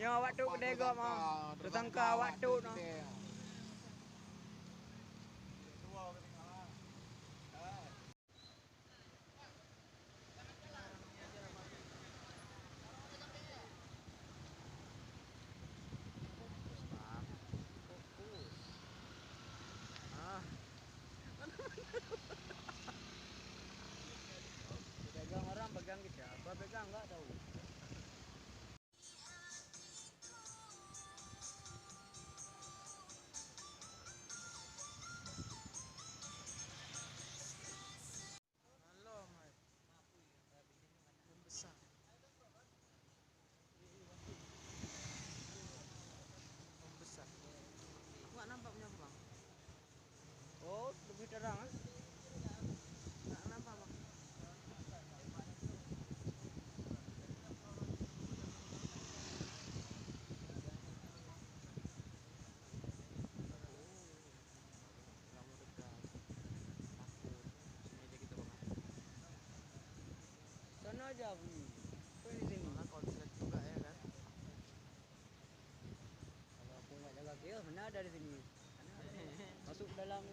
Yang awak tu kedai gua mau. Tertangkap awak tu no. Pegang orang, pegang kita. Apa pegang enggak tahu. Halo, Mai. Besar. Besar. Enggak nampak punya bang. Oh, lebih terang ah. Enggak nampak bang. Kamu dekat. Takut. Sini aja kita bang. Sana aja bunyi. Kau di sini. Malah konslet juga ya kan. Kalau aku nggak jaga kill, mana ada di sini. Masuk ke dalam.